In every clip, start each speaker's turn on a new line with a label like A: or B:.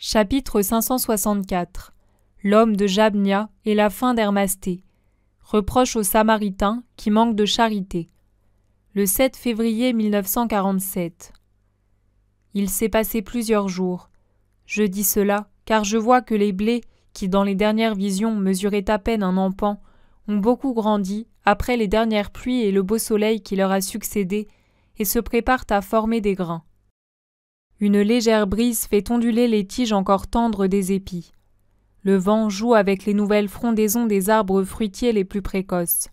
A: Chapitre 564. L'homme de Jabnia et la fin d'Hermasté. Reproche aux Samaritains qui manquent de charité. Le 7 février 1947. Il s'est passé plusieurs jours. Je dis cela car je vois que les blés, qui dans les dernières visions mesuraient à peine un empan, ont beaucoup grandi après les dernières pluies et le beau soleil qui leur a succédé, et se préparent à former des grains. Une légère brise fait onduler les tiges encore tendres des épis. Le vent joue avec les nouvelles frondaisons des arbres fruitiers les plus précoces.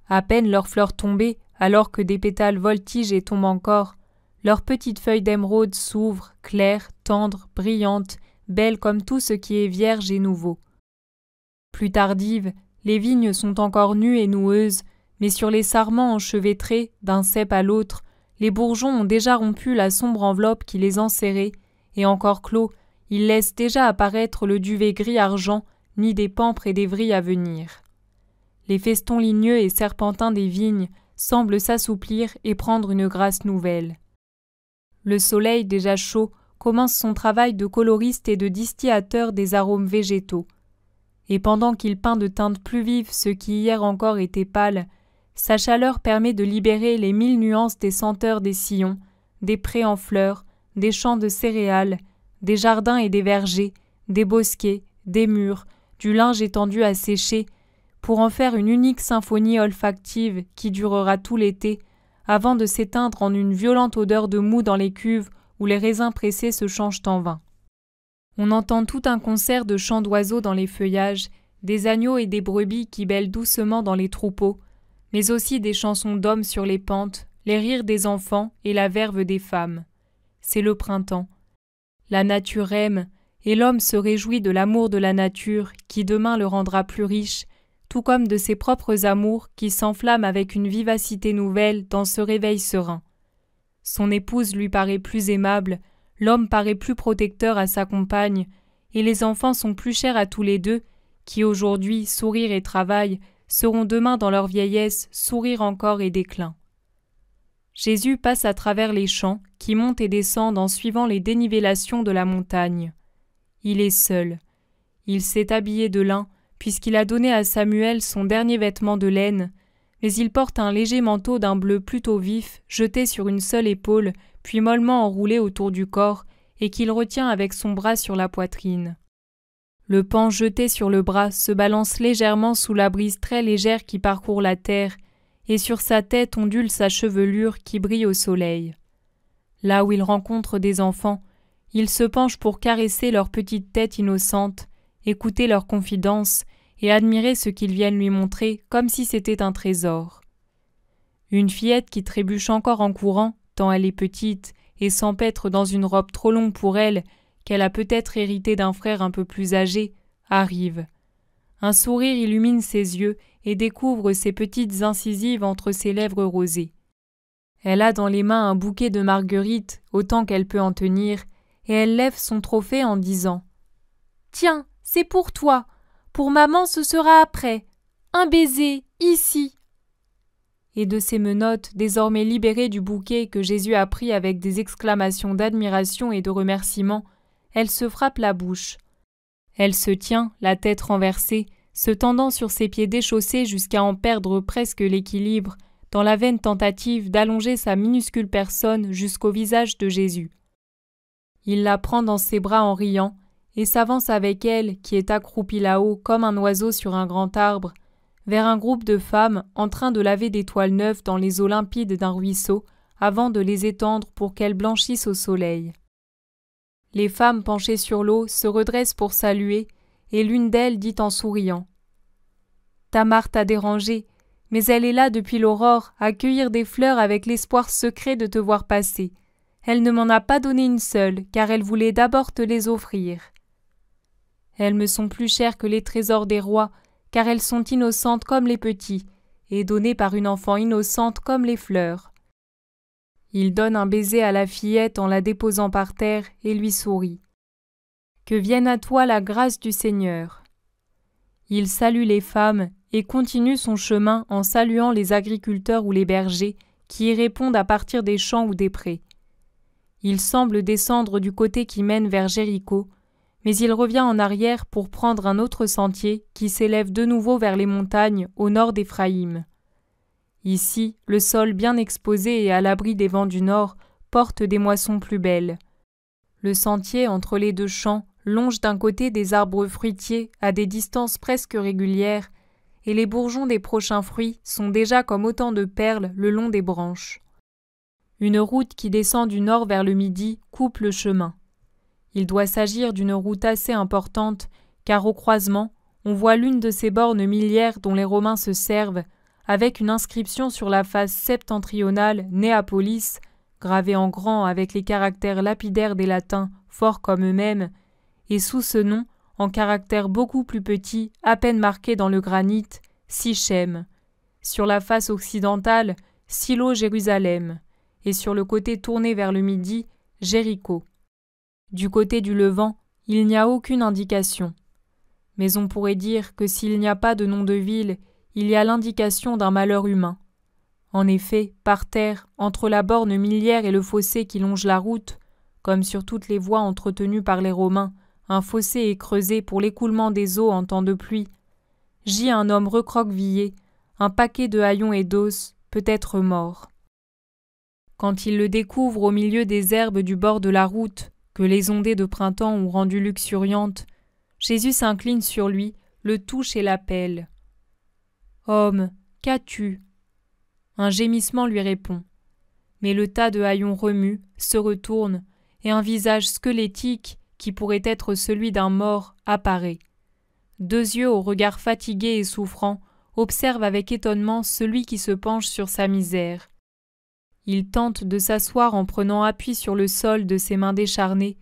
A: À peine leurs fleurs tombées, alors que des pétales voltigent et tombent encore, leurs petites feuilles d'émeraude s'ouvrent, claires, tendres, brillantes, belles comme tout ce qui est vierge et nouveau. Plus tardives, les vignes sont encore nues et noueuses, mais sur les sarments enchevêtrés, d'un cep à l'autre, les bourgeons ont déjà rompu la sombre enveloppe qui les enserrait, et encore clos, ils laissent déjà apparaître le duvet gris-argent, ni des pampres et des vrilles à venir. Les festons ligneux et serpentins des vignes semblent s'assouplir et prendre une grâce nouvelle. Le soleil, déjà chaud, commence son travail de coloriste et de distillateur des arômes végétaux. Et pendant qu'il peint de teintes plus vives ce qui hier encore était pâle, sa chaleur permet de libérer les 1000 nuances des senteurs des sillons, des prés en fleurs, des champs de céréales, des jardins et des vergers, des bosquets, des murs, du linge étendu à sécher, pour en faire une unique symphonie olfactive qui durera tout l'été, avant de s'éteindre en une violente odeur de mou dans les cuves où les raisins pressés se changent en vin. On entend tout un concert de chants d'oiseaux dans les feuillages, des agneaux et des brebis qui bêlent doucement dans les troupeaux, mais aussi des chansons d'hommes sur les pentes, les rires des enfants et la verve des femmes. C'est le printemps. La nature aime, et l'homme se réjouit de l'amour de la nature qui demain le rendra plus riche, tout comme de ses propres amours qui s'enflamment avec une vivacité nouvelle dans ce réveil serein. Son épouse lui paraît plus aimable, l'homme paraît plus protecteur à sa compagne, et les enfants sont plus chers à tous les deux, qui aujourd'hui sourire et travaillent, seront demain dans leur vieillesse sourire encore et déclin. Jésus passe à travers les champs qui montent et descendent en suivant les dénivellations de la montagne. Il est seul. Il s'est habillé de lin, puisqu'il a donné à Samuel son dernier vêtement de laine, mais il porte un léger manteau d'un bleu plutôt vif, jeté sur une seule épaule, puis mollement enroulé autour du corps, et qu'il retient avec son bras sur la poitrine. Le pan jeté sur le bras se balance légèrement sous la brise très légère qui parcourt la terre, et sur sa tête ondule sa chevelure qui brille au soleil. Là où il rencontre des enfants, il se penche pour caresser leur petite tête innocente, écouter leurs confidences et admirer ce qu'ils viennent lui montrer comme si c'était un trésor. Une fillette qui trébuche encore en courant, tant elle est petite, et s'empêtre dans une robe trop longue pour elle, qu'elle a peut-être hérité d'un frère un peu plus âgé, arrive. Un sourire illumine ses yeux et découvre ses petites incisives entre ses lèvres rosées. Elle a dans les mains un bouquet de marguerites, autant qu'elle peut en tenir, et elle lève son trophée en disant « Tiens, c'est pour toi. Pour maman, ce sera après. Un baiser, ici. » Et de ses menottes, désormais libérées du bouquet que Jésus a pris avec des exclamations d'admiration et de remerciement, elle se frappe la bouche. Elle se tient, la tête renversée, se tendant sur ses pieds déchaussés jusqu'à en perdre presque l'équilibre, dans la vaine tentative d'allonger sa minuscule personne jusqu'au visage de Jésus. Il la prend dans ses bras en riant, et s'avance avec elle, qui est accroupie là-haut comme un oiseau sur un grand arbre, vers un groupe de femmes en train de laver des toiles neuves dans les eaux limpides d'un ruisseau, avant de les étendre pour qu'elles blanchissent au soleil. Les femmes penchées sur l'eau se redressent pour saluer, et l'une d'elles dit en souriant « Tamar t'a dérangée, mais elle est là depuis l'aurore à cueillir des fleurs avec l'espoir secret de te voir passer. Elle ne m'en a pas donné une seule, car elle voulait d'abord te les offrir. Elles me sont plus chères que les trésors des rois, car elles sont innocentes comme les petits, et données par une enfant innocente comme les fleurs. » Il donne un baiser à la fillette en la déposant par terre et lui sourit. « Que vienne à toi la grâce du Seigneur. » Il salue les femmes et continue son chemin en saluant les agriculteurs ou les bergers qui y répondent à partir des champs ou des prés. Il semble descendre du côté qui mène vers Jéricho, mais il revient en arrière pour prendre un autre sentier qui s'élève de nouveau vers les montagnes au nord d'Éphraïm. Ici, le sol bien exposé et à l'abri des vents du nord porte des moissons plus belles. Le sentier entre les deux champs longe d'un côté des arbres fruitiers à des distances presque régulières, et les bourgeons des prochains fruits sont déjà comme autant de perles le long des branches. Une route qui descend du nord vers le midi coupe le chemin. Il doit s'agir d'une route assez importante, car au croisement, on voit l'une de ces bornes miliaires dont les Romains se servent, avec une inscription sur la face septentrionale Néapolis, gravée en grand avec les caractères lapidaires des latins forts comme eux-mêmes, et sous ce nom, en caractères beaucoup plus petits, à peine marqués dans le granit, Sichem. Sur la face occidentale, Silo-Jérusalem, et sur le côté tourné vers le midi, Jéricho. Du côté du Levant, il n'y a aucune indication. Mais on pourrait dire que s'il n'y a pas de nom de ville, il y a l'indication d'un malheur humain. En effet, par terre, entre la borne miliaire et le fossé qui longe la route, comme sur toutes les voies entretenues par les Romains, un fossé est creusé pour l'écoulement des eaux en temps de pluie, gît un homme recroquevillé, un paquet de haillons et d'os, peut-être mort. Quand il le découvre au milieu des herbes du bord de la route, que les ondées de printemps ont rendues luxuriantes, Jésus s'incline sur lui, le touche et l'appelle. « Homme, qu'as-tu » Un gémissement lui répond. Mais le tas de haillons remue, se retourne, et un visage squelettique, qui pourrait être celui d'un mort, apparaît. Deux yeux au regard fatigué et souffrant observent avec étonnement celui qui se penche sur sa misère. Il tente de s'asseoir en prenant appui sur le sol de ses mains décharnées,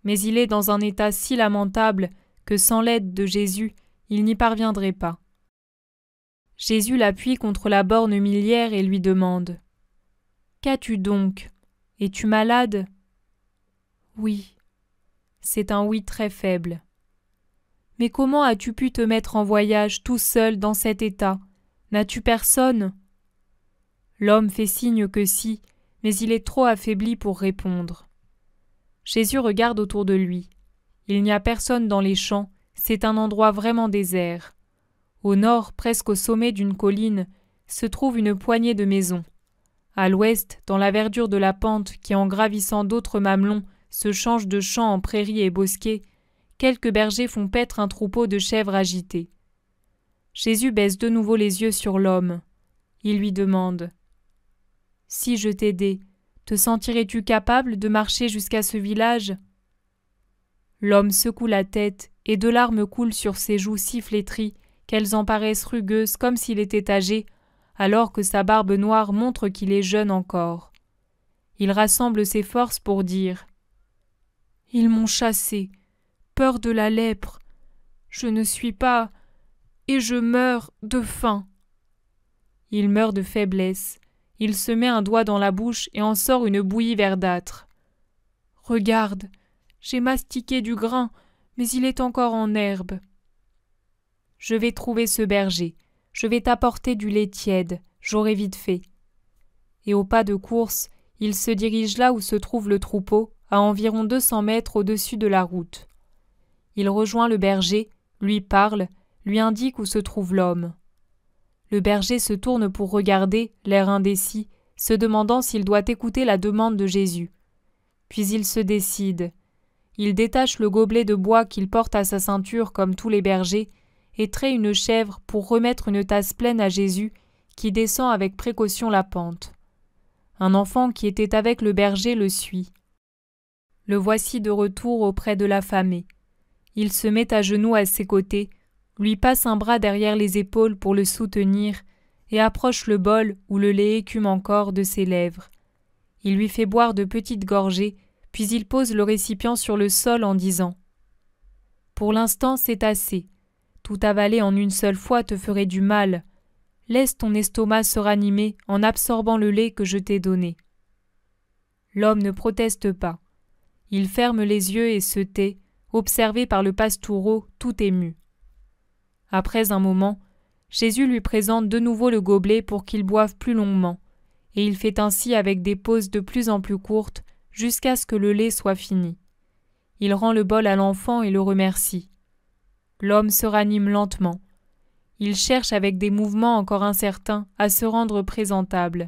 A: mais il est dans un état si lamentable que sans l'aide de Jésus, il n'y parviendrait pas. Jésus l'appuie contre la borne miliaire et lui demande « Qu'as-tu donc ? Es-tu malade ?» « Oui. » C'est un oui très faible. « Mais comment as-tu pu te mettre en voyage tout seul dans cet état ? N'as-tu personne ?» L'homme fait signe que si, mais il est trop affaibli pour répondre. Jésus regarde autour de lui. Il n'y a personne dans les champs, c'est un endroit vraiment désert. Au nord, presque au sommet d'une colline, se trouve une poignée de maisons. À l'ouest, dans la verdure de la pente qui, en gravissant d'autres mamelons, se change de champs en prairies et bosquets, quelques bergers font paître un troupeau de chèvres agitées. Jésus baisse de nouveau les yeux sur l'homme. Il lui demande « Si je t'aidais, te sentirais-tu capable de marcher jusqu'à ce village ?» L'homme secoue la tête et de larmes coulent sur ses joues si flétries qu'elles en paraissent rugueuses comme s'il était âgé, alors que sa barbe noire montre qu'il est jeune encore. Il rassemble ses forces pour dire « Ils m'ont chassé, peur de la lèpre. Je ne suis pas, et je meurs de faim. » Il meurt de faiblesse. Il se met un doigt dans la bouche et en sort une bouillie verdâtre. « Regarde, j'ai mastiqué du grain, mais il est encore en herbe. » « Je vais trouver ce berger. Je vais t'apporter du lait tiède. J'aurai vite fait. » Et au pas de course, il se dirige là où se trouve le troupeau, à environ 200 mètres au-dessus de la route. Il rejoint le berger, lui parle, lui indique où se trouve l'homme. Le berger se tourne pour regarder, l'air indécis, se demandant s'il doit écouter la demande de Jésus. Puis il se décide. Il détache le gobelet de bois qu'il porte à sa ceinture comme tous les bergers et traite une chèvre pour remettre une tasse pleine à Jésus qui descend avec précaution la pente. Un enfant qui était avec le berger le suit. Le voici de retour auprès de l'affamé. Il se met à genoux à ses côtés, lui passe un bras derrière les épaules pour le soutenir et approche le bol où le lait écume encore de ses lèvres. Il lui fait boire de petites gorgées, puis il pose le récipient sur le sol en disant « Pour l'instant, c'est assez. Tout avaler en une seule fois te ferait du mal. Laisse ton estomac se ranimer en absorbant le lait que je t'ai donné. » L'homme ne proteste pas. Il ferme les yeux et se tait, observé par le pastoureau tout ému. Après un moment, Jésus lui présente de nouveau le gobelet pour qu'il boive plus longuement, et il fait ainsi avec des pauses de plus en plus courtes jusqu'à ce que le lait soit fini. Il rend le bol à l'enfant et le remercie. L'homme se ranime lentement. Il cherche avec des mouvements encore incertains à se rendre présentable.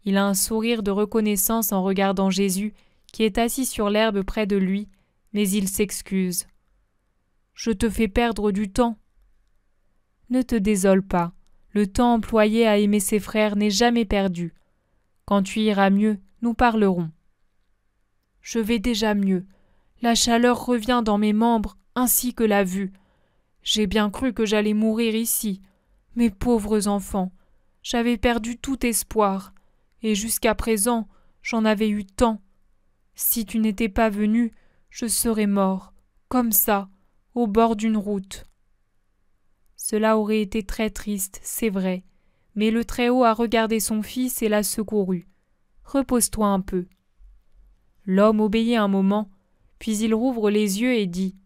A: Il a un sourire de reconnaissance en regardant Jésus qui est assis sur l'herbe près de lui, mais il s'excuse. « Je te fais perdre du temps. » Ne te désole pas. Le temps employé à aimer ses frères n'est jamais perdu. Quand tu iras mieux, nous parlerons. Je vais déjà mieux. La chaleur revient dans mes membres ainsi que la vue. J'ai bien cru que j'allais mourir ici. Mes pauvres enfants, j'avais perdu tout espoir. Et jusqu'à présent, j'en avais eu tant. Si tu n'étais pas venu, je serais mort, comme ça, au bord d'une route. Cela aurait été très triste, c'est vrai, mais le Très-Haut a regardé son fils et l'a secouru. Repose-toi un peu. L'homme obéit un moment, puis il rouvre les yeux et dit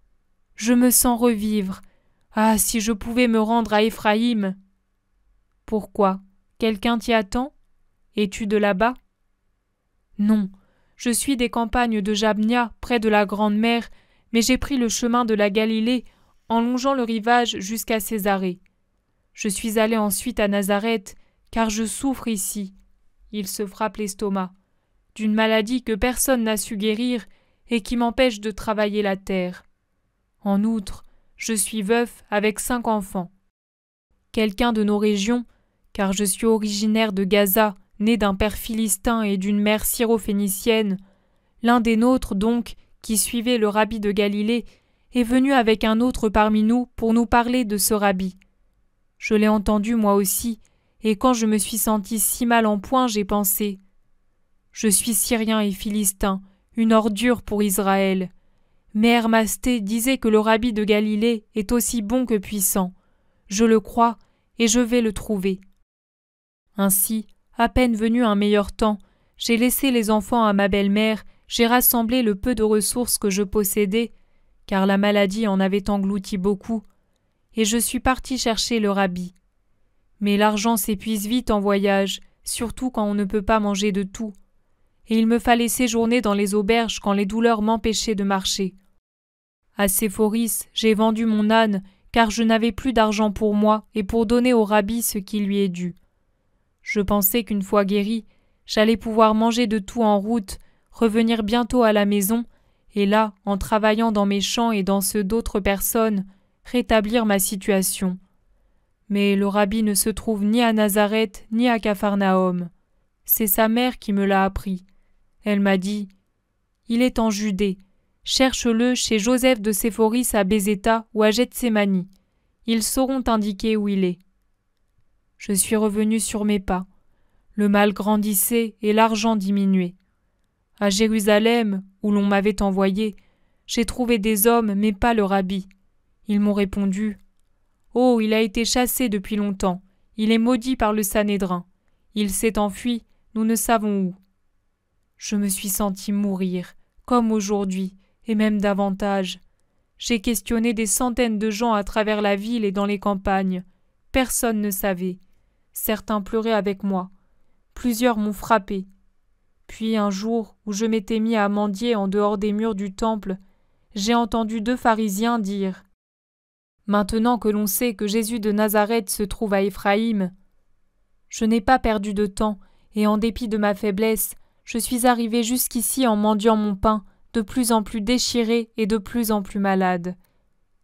A: « Je me sens revivre. Ah, si je pouvais me rendre à Éphraïm !»« Pourquoi ? Quelqu'un t'y attend ? Es-tu de là-bas ?»« Non, je suis des campagnes de Jabnia, près de la Grande Mer, mais j'ai pris le chemin de la Galilée en longeant le rivage jusqu'à Césarée. Je suis allé ensuite à Nazareth, car je souffre ici. » Il se frappe l'estomac. « D'une maladie que personne n'a su guérir et qui m'empêche de travailler la terre. En outre, je suis veuf avec 5 enfants. Quelqu'un de nos régions, car je suis originaire de Gaza, né d'un père philistin et d'une mère syrophénicienne, l'un des nôtres donc, qui suivait le rabbi de Galilée, est venu avec un autre parmi nous pour nous parler de ce rabbi. Je l'ai entendu moi aussi, et quand je me suis senti si mal en point, j'ai pensé « Je suis Syrien et Philistin, une ordure pour Israël. Mais Hermasté disait que le rabbi de Galilée est aussi bon que puissant. Je le crois, et je vais le trouver. » Ainsi, à peine venu un meilleur temps, j'ai laissé les enfants à ma belle-mère, j'ai rassemblé le peu de ressources que je possédais, car la maladie en avait englouti beaucoup, et je suis parti chercher le rabbi. Mais l'argent s'épuise vite en voyage, surtout quand on ne peut pas manger de tout, et il me fallait séjourner dans les auberges quand les douleurs m'empêchaient de marcher. À Séphoris, j'ai vendu mon âne, car je n'avais plus d'argent pour moi et pour donner au rabbi ce qui lui est dû. Je pensais qu'une fois guéri, j'allais pouvoir manger de tout en route, revenir bientôt à la maison, et là, en travaillant dans mes champs et dans ceux d'autres personnes, rétablir ma situation. Mais le rabbi ne se trouve ni à Nazareth ni à Capharnaüm. C'est sa mère qui me l'a appris. Elle m'a dit « Il est en Judée. Cherche-le chez Joseph de Séphoris à Bézéta ou à Gethsémani. Ils sauront t'indiquer où il est. » Je suis revenu sur mes pas. Le mal grandissait et l'argent diminuait. À Jérusalem, où l'on m'avait envoyé, j'ai trouvé des hommes, mais pas le rabbi. Ils m'ont répondu « Oh, il a été chassé depuis longtemps. Il est maudit par le Sanhédrin. Il s'est enfui, nous ne savons où. » Je me suis senti mourir, comme aujourd'hui, et même davantage. J'ai questionné des centaines de gens à travers la ville et dans les campagnes. Personne ne savait. Certains pleuraient avec moi. Plusieurs m'ont frappé. Puis un jour où je m'étais mis à mendier en dehors des murs du temple, j'ai entendu 2 pharisiens dire « Maintenant que l'on sait que Jésus de Nazareth se trouve à Éphraïm, je n'ai pas perdu de temps, et en dépit de ma faiblesse, je suis arrivé jusqu'ici en mendiant mon pain, de plus en plus déchiré et de plus en plus malade.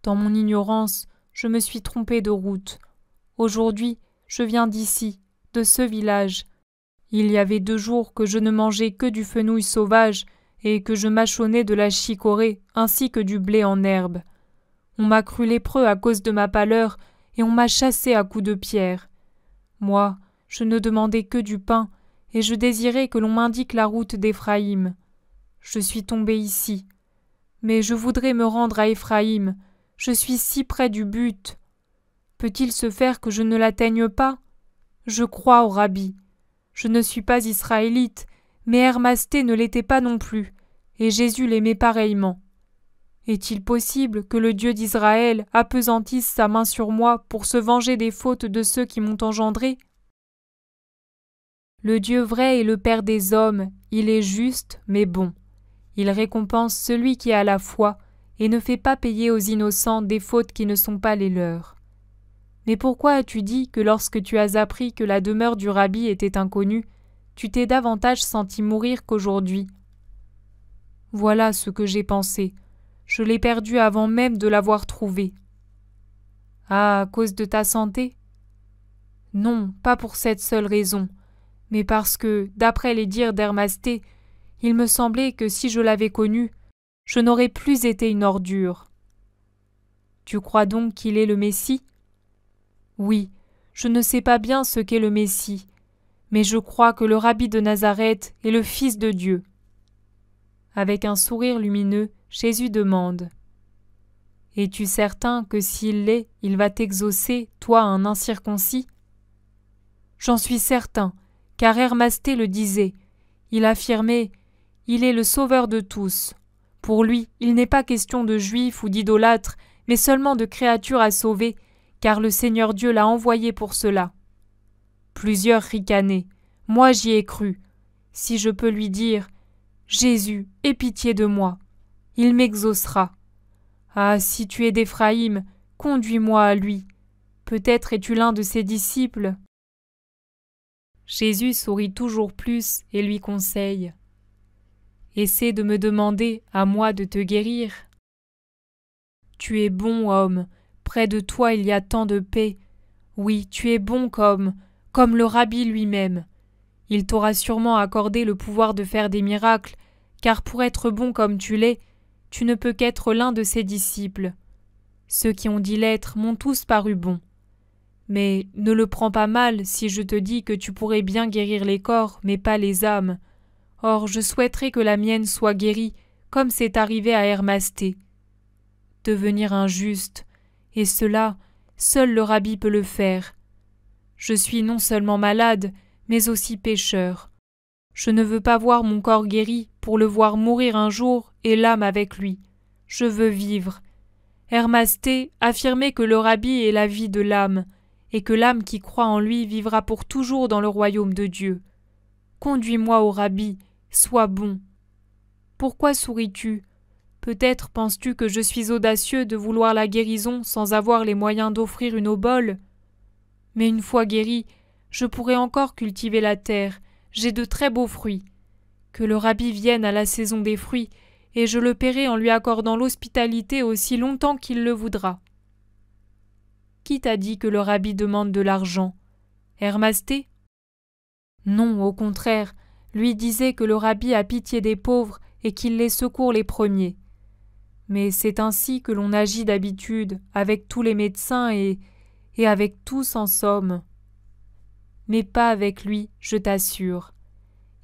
A: Dans mon ignorance, je me suis trompé de route. Aujourd'hui, je viens d'ici, de ce village. Il y avait 2 jours que je ne mangeais que du fenouil sauvage et que je mâchonnais de la chicorée ainsi que du blé en herbe. On m'a cru lépreux à cause de ma pâleur et on m'a chassé à coups de pierre. Moi, je ne demandais que du pain et je désirais que l'on m'indique la route d'Éphraïm. Je suis tombé ici. Mais je voudrais me rendre à Éphraïm. Je suis si près du but. Peut-il se faire que je ne l'atteigne pas ? Je crois au rabbi. Je ne suis pas israélite, mais Hermasté ne l'était pas non plus, et Jésus l'aimait pareillement. Est-il possible que le Dieu d'Israël appesantisse sa main sur moi pour se venger des fautes de ceux qui m'ont engendré ? Le Dieu vrai est le Père des hommes, il est juste, mais bon. Il récompense celui qui a la foi et ne fait pas payer aux innocents des fautes qui ne sont pas les leurs. Mais pourquoi as-tu dit que lorsque tu as appris que la demeure du rabbi était inconnue, tu t'es davantage senti mourir qu'aujourd'hui ? Voilà ce que j'ai pensé. Je l'ai perdu avant même de l'avoir trouvé. Ah, à cause de ta santé ? Non, pas pour cette seule raison, mais parce que, d'après les dires d'Hermasté, il me semblait que si je l'avais connu, je n'aurais plus été une ordure. Tu crois donc qu'il est le Messie ? Oui, je ne sais pas bien ce qu'est le Messie, mais je crois que le rabbi de Nazareth est le Fils de Dieu. Avec un sourire lumineux, Jésus demande « Es-tu certain que s'il l'est, il va t'exaucer, toi un incirconcis ?» J'en suis certain, car Hermasté le disait. Il affirmait « Il est le sauveur de tous. Pour lui, il n'est pas question de juifs ou d'idolâtres, mais seulement de créatures à sauver, car le Seigneur Dieu l'a envoyé pour cela. » Plusieurs ricanaient. Moi j'y ai cru. Si je peux lui dire « Jésus, aie pitié de moi », il m'exaucera. Ah, si tu es d'Éphraïm, conduis-moi à lui. Peut-être es-tu l'un de ses disciples. Jésus sourit toujours plus et lui conseille « Essaie de me demander à moi de te guérir. » Tu es bon homme, près de toi il y a tant de paix. Oui, tu es bon comme le rabbi lui-même. Il t'aura sûrement accordé le pouvoir de faire des miracles, car pour être bon comme tu l'es, tu ne peux qu'être l'un de ses disciples. Ceux qui ont dit l'être m'ont tous paru bons. Mais ne le prends pas mal si je te dis que tu pourrais bien guérir les corps, mais pas les âmes. Or, je souhaiterais que la mienne soit guérie, comme c'est arrivé à Hermasté. Devenir injuste, et cela, seul le rabbi peut le faire. Je suis non seulement malade, mais aussi pécheur. Je ne veux pas voir mon corps guéri pour le voir mourir un jour et l'âme avec lui. Je veux vivre. Hermasté affirmait que le rabbi est la vie de l'âme, et que l'âme qui croit en lui vivra pour toujours dans le royaume de Dieu. Conduis-moi au rabbi, sois bon. Pourquoi souris-tu ? Peut-être penses-tu que je suis audacieux de vouloir la guérison sans avoir les moyens d'offrir une obole ? Mais une fois guéri, je pourrai encore cultiver la terre, j'ai de très beaux fruits. Que le rabbi vienne à la saison des fruits, et je le paierai en lui accordant l'hospitalité aussi longtemps qu'il le voudra. Qui t'a dit que le rabbi demande de l'argent ? Hermasté ? Non, au contraire, lui disait que le rabbi a pitié des pauvres et qu'il les secourt les premiers. Mais c'est ainsi que l'on agit d'habitude, avec tous les médecins et avec tous en somme. Mais pas avec lui, je t'assure.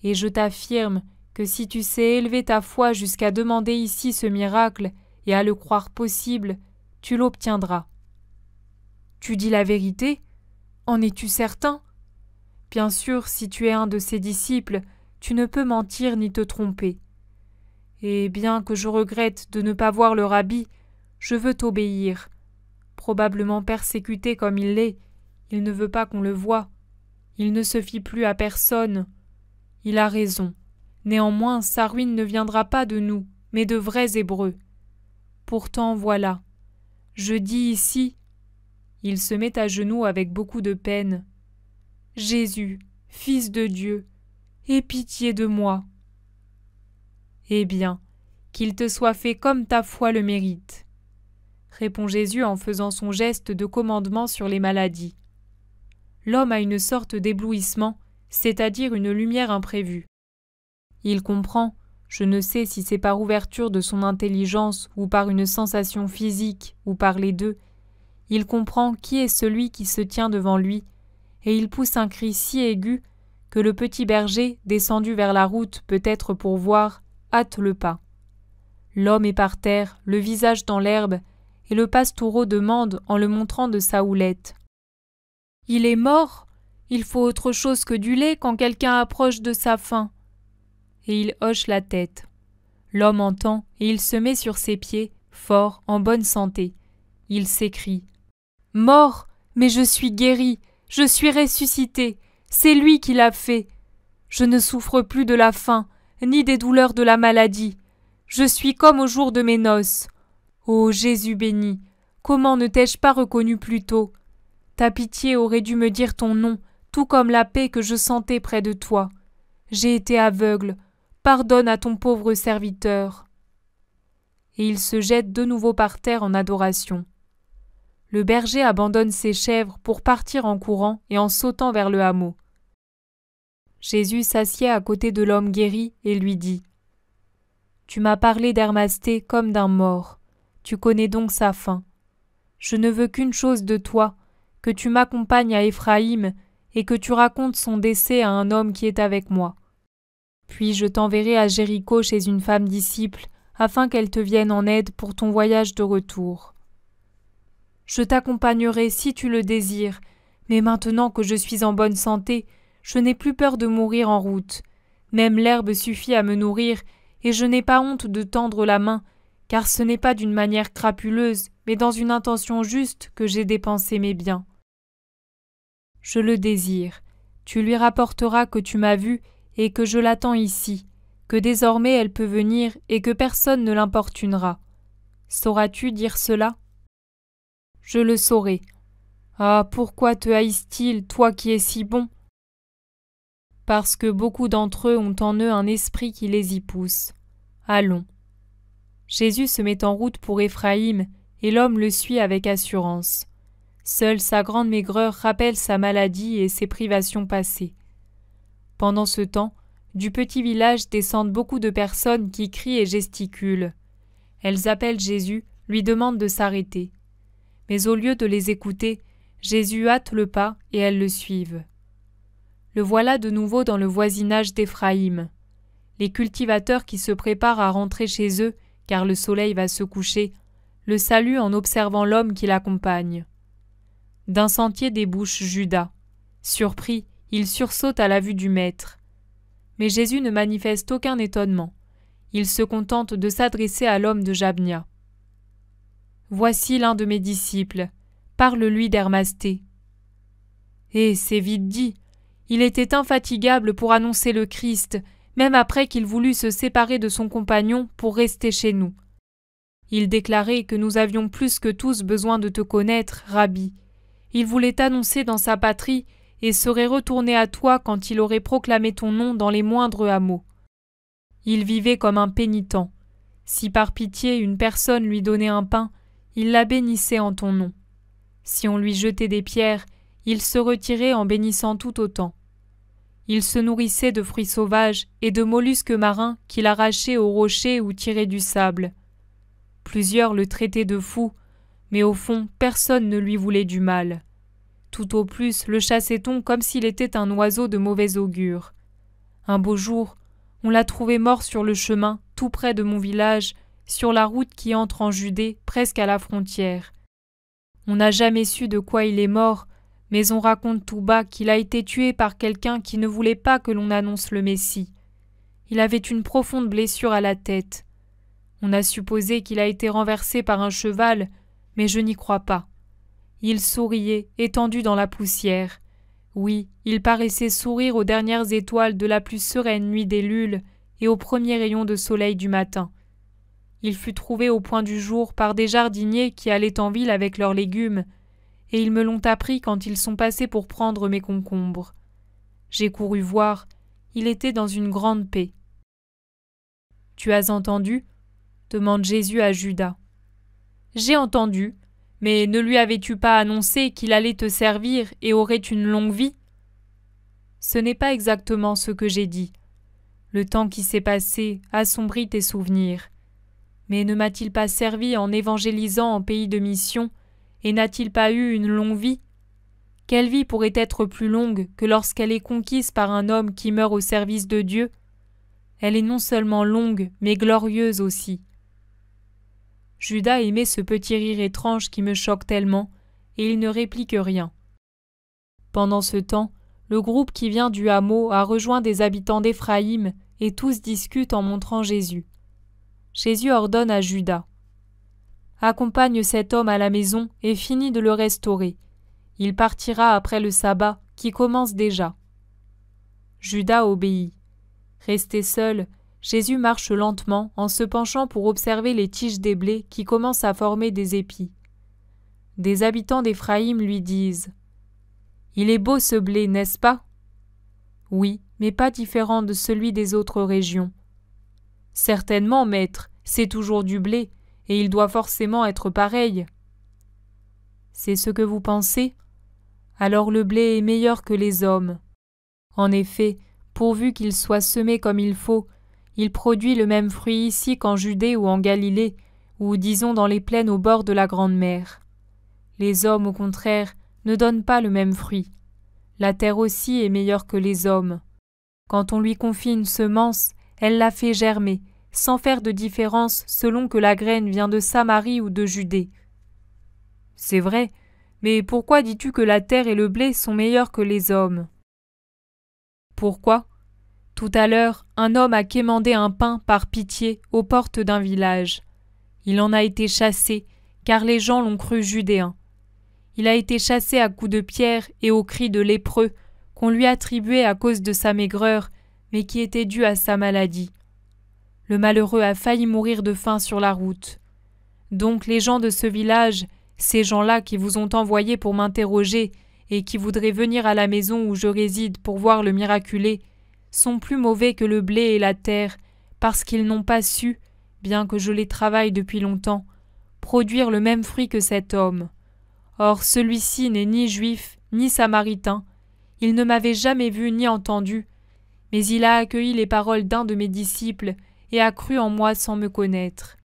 A: Et je t'affirme que si tu sais élever ta foi jusqu'à demander ici ce miracle et à le croire possible, tu l'obtiendras. Tu dis la vérité ? En es-tu certain ? Bien sûr, si tu es un de ses disciples, tu ne peux mentir ni te tromper. Et bien que je regrette de ne pas voir le rabbi, je veux t'obéir. Probablement persécuté comme il l'est, il ne veut pas qu'on le voie. Il ne se fie plus à personne. Il a raison. Néanmoins, sa ruine ne viendra pas de nous, mais de vrais Hébreux. Pourtant, voilà. Je dis ici... Il se met à genoux avec beaucoup de peine. « Jésus, Fils de Dieu, aie pitié de moi. » Eh bien, qu'il te soit fait comme ta foi le mérite, répond Jésus en faisant son geste de commandement sur les maladies. L'homme a une sorte d'éblouissement, c'est-à-dire une lumière imprévue. Il comprend, je ne sais si c'est par ouverture de son intelligence ou par une sensation physique ou par les deux, il comprend qui est celui qui se tient devant lui, et il pousse un cri si aigu que le petit berger, descendu vers la route peut-être pour voir, hâte le pas. L'homme est par terre, le visage dans l'herbe, et le pastoureau demande en le montrant de sa houlette. « Il est mort ? Il faut autre chose que du lait quand quelqu'un approche de sa faim. » Et il hoche la tête. L'homme entend et il se met sur ses pieds, fort, en bonne santé. Il s'écrie « Mort, mais je suis guéri, je suis ressuscité, c'est lui qui l'a fait. Je ne souffre plus de la faim, ni des douleurs de la maladie. Je suis comme au jour de mes noces. Ô Jésus béni, comment ne t'ai-je pas reconnu plus tôt? Ta pitié aurait dû me dire ton nom, tout comme la paix que je sentais près de toi. J'ai été aveugle, pardonne à ton pauvre serviteur. » Et il se jette de nouveau par terre en adoration. Le berger abandonne ses chèvres pour partir en courant et en sautant vers le hameau. Jésus s'assied à côté de l'homme guéri et lui dit : « Tu m'as parlé d'Hermasté comme d'un mort. Tu connais donc sa fin. Je ne veux qu'une chose de toi, que tu m'accompagnes à Éphraïm et que tu racontes son décès à un homme qui est avec moi. Puis je t'enverrai à Jéricho chez une femme disciple, afin qu'elle te vienne en aide pour ton voyage de retour. Je t'accompagnerai si tu le désires, mais maintenant que je suis en bonne santé, je n'ai plus peur de mourir en route. Même l'herbe suffit à me nourrir, et je n'ai pas honte de tendre la main, car ce n'est pas d'une manière crapuleuse, mais dans une intention juste que j'ai dépensé mes biens. Je le désire. Tu lui rapporteras que tu m'as vu et que je l'attends ici, que désormais elle peut venir et que personne ne l'importunera. Sauras-tu dire cela ? Je le saurai. Ah, pourquoi te haïssent-ils, toi qui es si bon ? Parce que beaucoup d'entre eux ont en eux un esprit qui les y pousse. Allons. Jésus se met en route pour Éphraïm, et l'homme le suit avec assurance. Seule sa grande maigreur rappelle sa maladie et ses privations passées. Pendant ce temps, du petit village descendent beaucoup de personnes qui crient et gesticulent. Elles appellent Jésus, lui demandent de s'arrêter. Mais au lieu de les écouter, Jésus hâte le pas et elles le suivent. Le voilà de nouveau dans le voisinage d'Éphraïm. Les cultivateurs qui se préparent à rentrer chez eux, car le soleil va se coucher, le saluent en observant l'homme qui l'accompagne. D'un sentier débouche Judas. Surpris, il sursaute à la vue du Maître. Mais Jésus ne manifeste aucun étonnement. Il se contente de s'adresser à l'homme de Jabnia. « Voici l'un de mes disciples. Parle-lui d'Hermasté. » Et c'est vite dit. Il était infatigable pour annoncer le Christ, même après qu'il voulut se séparer de son compagnon pour rester chez nous. Il déclarait que nous avions plus que tous besoin de te connaître, Rabbi. Il voulait t'annoncer dans sa patrie et serait retourné à toi quand il aurait proclamé ton nom dans les moindres hameaux. Il vivait comme un pénitent. Si par pitié une personne lui donnait un pain, il la bénissait en ton nom. Si on lui jetait des pierres, il se retirait en bénissant tout autant. Il se nourrissait de fruits sauvages et de mollusques marins qu'il arrachait aux rochers ou tirait du sable. Plusieurs le traitaient de fou, mais au fond personne ne lui voulait du mal. Tout au plus le chassait-on comme s'il était un oiseau de mauvais augure. Un beau jour, on l'a trouvé mort sur le chemin, tout près de mon village, sur la route qui entre en Judée, presque à la frontière. On n'a jamais su de quoi il est mort, mais on raconte tout bas qu'il a été tué par quelqu'un qui ne voulait pas que l'on annonce le Messie. Il avait une profonde blessure à la tête. On a supposé qu'il a été renversé par un cheval, mais je n'y crois pas. Il souriait, étendu dans la poussière. Oui, il paraissait sourire aux dernières étoiles de la plus sereine nuit d'Élul et aux premiers rayons de soleil du matin. Il fut trouvé au point du jour par des jardiniers qui allaient en ville avec leurs légumes, et ils me l'ont appris quand ils sont passés pour prendre mes concombres. J'ai couru voir, il était dans une grande paix. « Tu as entendu ?» demande Jésus à Judas. « J'ai entendu, mais ne lui avais-tu pas annoncé qu'il allait te servir et aurait une longue vie ?» Ce n'est pas exactement ce que j'ai dit. Le temps qui s'est passé assombrit tes souvenirs. Mais ne m'a-t-il pas servi en évangélisant en pays de mission, et n'a-t-il pas eu une longue vie ? Quelle vie pourrait être plus longue que lorsqu'elle est conquise par un homme qui meurt au service de Dieu ? Elle est non seulement longue, mais glorieuse aussi. Judas aimait ce petit rire étrange qui me choque tellement, et il ne réplique rien. Pendant ce temps, le groupe qui vient du hameau a rejoint des habitants d'Éphraïm, et tous discutent en montrant Jésus. Jésus ordonne à Judas : « Accompagne cet homme à la maison et finis de le restaurer. Il partira après le sabbat, qui commence déjà. » Judas obéit. Resté seul, Jésus marche lentement en se penchant pour observer les tiges des blés qui commencent à former des épis. Des habitants d'Éphraïm lui disent « Il est beau ce blé, n'est-ce pas ?» « Oui, mais pas différent de celui des autres régions. »« Certainement, maître, c'est toujours du blé, et il doit forcément être pareil. »« C'est ce que vous pensez ? Alors le blé est meilleur que les hommes. En effet, pourvu qu'il soit semé comme il faut, il produit le même fruit ici qu'en Judée ou en Galilée, ou disons dans les plaines au bord de la Grande Mer. Les hommes, au contraire, ne donnent pas le même fruit. La terre aussi est meilleure que les hommes. Quand on lui confie une semence, elle la fait germer, sans faire de différence selon que la graine vient de Samarie ou de Judée. C'est vrai, mais pourquoi dis-tu que la terre et le blé sont meilleurs que les hommes ? Pourquoi ? Tout à l'heure, un homme a quémandé un pain par pitié aux portes d'un village. Il en a été chassé, car les gens l'ont cru judéen. Il a été chassé à coups de pierre et aux cris de lépreux qu'on lui attribuait à cause de sa maigreur, mais qui étaient dus à sa maladie. Le malheureux a failli mourir de faim sur la route. Donc les gens de ce village, ces gens-là qui vous ont envoyé pour m'interroger et qui voudraient venir à la maison où je réside pour voir le miraculé, sont plus mauvais que le blé et la terre, parce qu'ils n'ont pas su, bien que je les travaille depuis longtemps, produire le même fruit que cet homme. Or celui-ci n'est ni juif, ni samaritain, il ne m'avait jamais vu ni entendu, mais il a accueilli les paroles d'un de mes disciples et a cru en moi sans me connaître.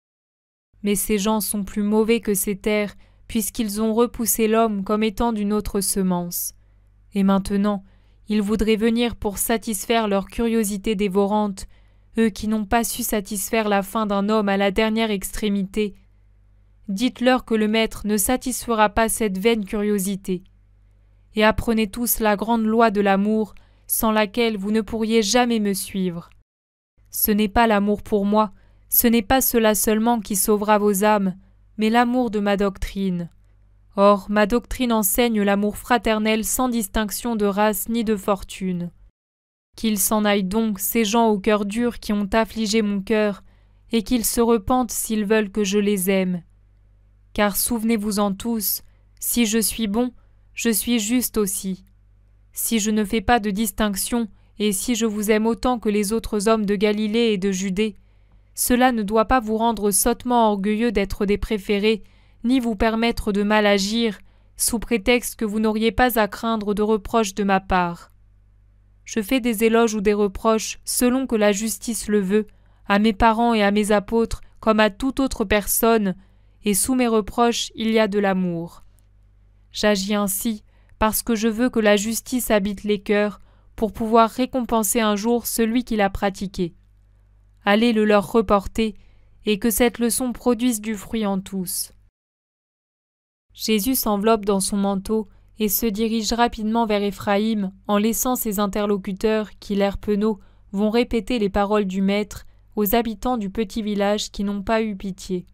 A: Mais ces gens sont plus mauvais que ces terres, puisqu'ils ont repoussé l'homme comme étant d'une autre semence. Et maintenant, ils voudraient venir pour satisfaire leur curiosité dévorante, eux qui n'ont pas su satisfaire la faim d'un homme à la dernière extrémité. Dites-leur que le Maître ne satisfera pas cette vaine curiosité. Et apprenez tous la grande loi de l'amour, sans laquelle vous ne pourriez jamais me suivre. Ce n'est pas l'amour pour moi, ce n'est pas cela seulement qui sauvera vos âmes, mais l'amour de ma doctrine. Or, ma doctrine enseigne l'amour fraternel sans distinction de race ni de fortune. Qu'ils s'en aillent donc, ces gens au cœur dur qui ont affligé mon cœur, et qu'ils se repentent s'ils veulent que je les aime. Car souvenez-vous-en tous, si je suis bon, je suis juste aussi. Si je ne fais pas de distinction, et si je vous aime autant que les autres hommes de Galilée et de Judée, cela ne doit pas vous rendre sottement orgueilleux d'être des préférés, ni vous permettre de mal agir, sous prétexte que vous n'auriez pas à craindre de reproches de ma part. Je fais des éloges ou des reproches selon que la justice le veut, à mes parents et à mes apôtres, comme à toute autre personne, et sous mes reproches il y a de l'amour. J'agis ainsi parce que je veux que la justice habite les cœurs pour pouvoir récompenser un jour celui qui l'a pratiquée. Allez le leur reporter et que cette leçon produise du fruit en tous. Jésus s'enveloppe dans son manteau et se dirige rapidement vers Éphraïm en laissant ses interlocuteurs qui, l'air penauds, vont répéter les paroles du Maître aux habitants du petit village qui n'ont pas eu pitié.